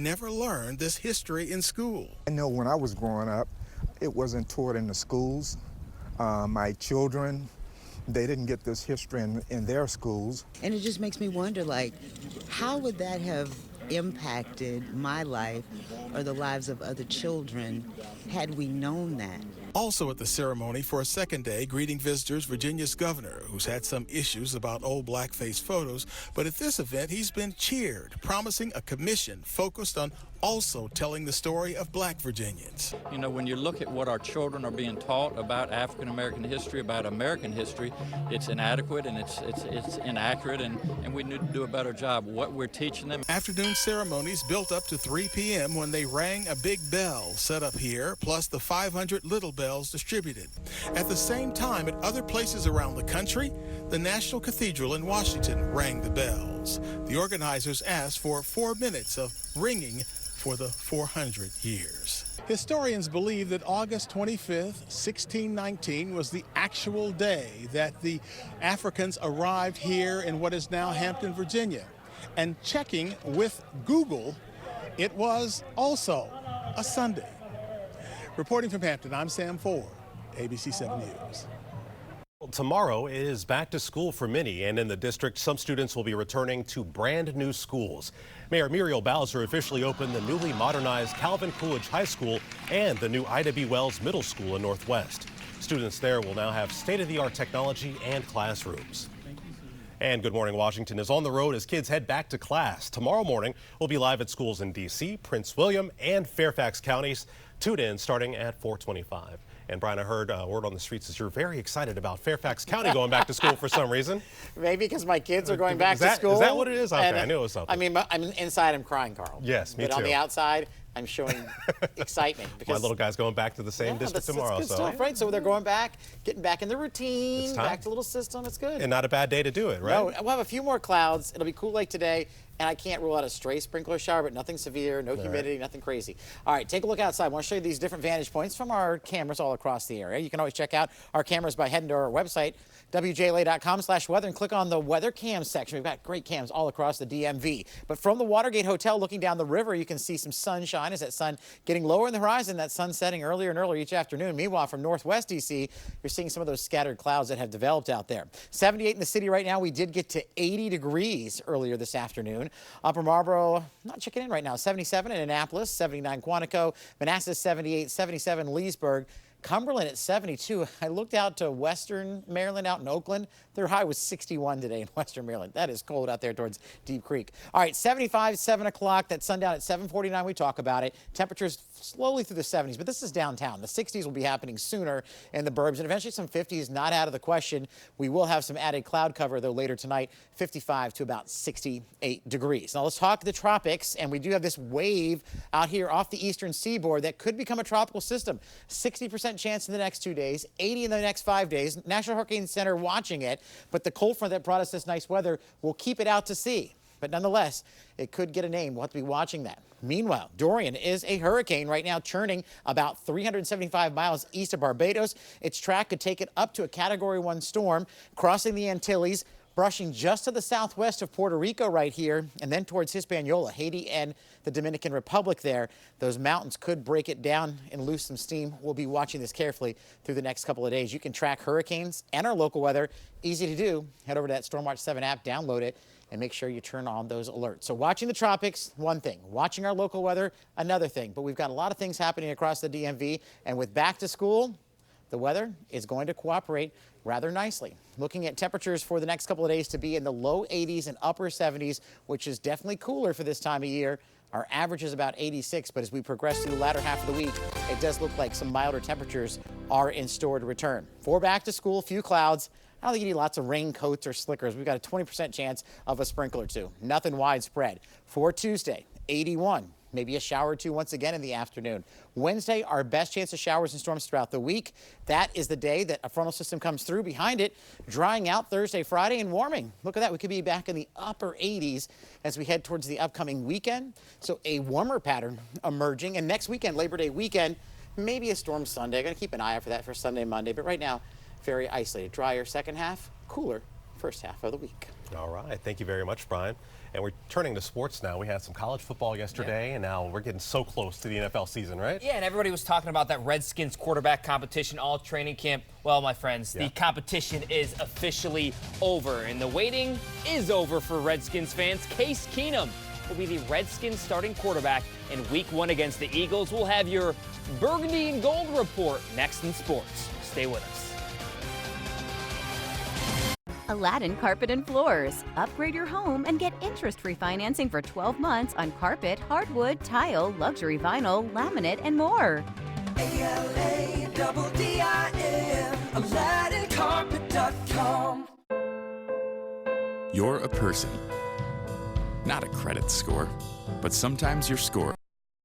never learned this history in school. I know when I was growing up, it wasn't taught in the schools. My children, they didn't get this history in their schools. And it just makes me wonder, like, how would that have impacted my life or the lives of other children had we known that? Also at the ceremony for a second day, greeting visitors, Virginia's governor, who's had some issues about old blackface photos. But at this event, he's been cheered, promising a commission focused on also telling the story of black Virginians. You know, when you look at what our children are being taught about African American history, about American history, it's inadequate and it's inaccurate, and we need to do a better job what we're teaching them. Afternoon ceremonies built up to 3 p.m. when they rang a big bell set up here, plus the 500 little bells distributed. At the same time, at other places around the country, the National Cathedral in Washington rang the bells. The organizers asked for 4 minutes of ringing for the 400 years. Historians believe that August 25th, 1619 was the actual day that the Africans arrived here in what is now Hampton, Virginia. And checking with Google, it was also a Sunday. Reporting from Hampton, I'm Sam Ford, ABC 7 News. Tomorrow is back to school for many, and in the district, some students will be returning to brand new schools. Mayor Muriel Bowser officially opened the newly modernized Calvin Coolidge High School and the new Ida B. Wells Middle School in Northwest. Students there will now have state-of-the-art technology and classrooms. And Good Morning Washington is on the road as kids head back to class. Tomorrow morning, we'll be live at schools in D.C., Prince William, and Fairfax counties. Tune in starting at 4:25. And Brian, I heard word on the streets that you're very excited about Fairfax County going back to school for some reason. Maybe because my kids are going back to school. Is that what it is? Okay, and, I knew it was something. I mean, I'm inside, I'm crying, Carl. Yes, me too. But on the outside, I'm showing excitement. Because my little guy's going back to the same district tomorrow. That's good stuff, right? So they're going back, getting back in the routine, It's time. back to a little system. It's good. And not a bad day to do it, right? No, we'll have a few more clouds. It'll be cool like today. And I can't rule out a stray sprinkler shower, but nothing severe, no humidity, nothing crazy. All right, take a look outside. I want to show you these different vantage points from our cameras all across the area. You can always check out our cameras by heading to our website, WJLA.com/weather, and click on the weather cam section. We've got great cams all across the DMV. But from the Watergate Hotel, looking down the river, you can see some sunshine. Is that sun getting lower in the horizon? That sun setting earlier and earlier each afternoon. Meanwhile, from Northwest D.C., you're seeing some of those scattered clouds that have developed out there. 78 in the city right now. We did get to 80 degrees earlier this afternoon. Upper Marlboro, not checking in right now. 77 in Annapolis, 79 Quantico, Manassas 78, 77 Leesburg. Cumberland at 72. I looked out to Western Maryland, out in Oakland. Their high was 61 today in Western Maryland. That is cold out there towards Deep Creek. All right, 75, 7 o'clock. That sundown at 7:49. We talk about it. Temperatures slowly through the 70s, but this is downtown. The 60s will be happening sooner in the burbs, and eventually some 50s, not out of the question. We will have some added cloud cover, though, later tonight, 55 to about 68 degrees. Now, let's talk the tropics, and we do have this wave out here off the eastern seaboard that could become a tropical system. 60% chance in the next 2 days, 80 in the next 5 days. National Hurricane Center watching it, but the cold front that brought us this nice weather will keep it out to sea. But nonetheless, it could get a name. We'll have to be watching that. Meanwhile, Dorian is a hurricane right now, churning about 375 miles east of Barbados. Its track could take it up to a Category 1 storm, crossing the Antilles, brushing just to the southwest of Puerto Rico right here, and then towards Hispaniola, Haiti, and the Dominican Republic there. Those mountains could break it down and loose some steam. We'll be watching this carefully through the next couple of days. You can track hurricanes and our local weather. Easy to do. Head over to that Stormwatch 7 app, download it, and make sure you turn on those alerts. So watching the tropics, one thing. Watching our local weather, another thing. But we've got a lot of things happening across the DMV, and with back to school, the weather is going to cooperate rather nicely. Looking at temperatures for the next couple of days to be in the low 80s and upper 70s, which is definitely cooler for this time of year. Our average is about 86, but as we progress through the latter half of the week, it does look like some milder temperatures are in store to return. For back to school, few clouds. I don't think you need lots of raincoats or slickers. We've got a 20% chance of a sprinkle or two. Nothing widespread. For Tuesday, 81. Maybe a shower or two once again in the afternoon. Wednesday, our best chance of showers and storms throughout the week. That is the day that a frontal system comes through. Behind it, drying out Thursday, Friday, and warming. Look at that. We could be back in the upper 80s as we head towards the upcoming weekend. So a warmer pattern emerging. And next weekend, Labor Day weekend, maybe a storm Sunday. Going to keep an eye out for that for Sunday, Monday. But right now, very isolated. Drier second half, cooler first half of the week. All right. Thank you very much, Brian. And we're turning to sports now. We had some college football yesterday, and now we're getting so close to the NFL season, right? Yeah, and everybody was talking about that Redskins quarterback competition all training camp. Well, my friends, the competition is officially over, and the waiting is over for Redskins fans. Case Keenum will be the Redskins starting quarterback in Week 1 against the Eagles. We'll have your Burgundy and Gold report next in sports. Stay with us. Aladdin Carpet and Floors. Upgrade your home and get interest-free financing for 12 months on carpet, hardwood, tile, luxury vinyl, laminate, and more. ALADDIN, AladdinCarpet.com. You're a person, not a credit score, but sometimes your score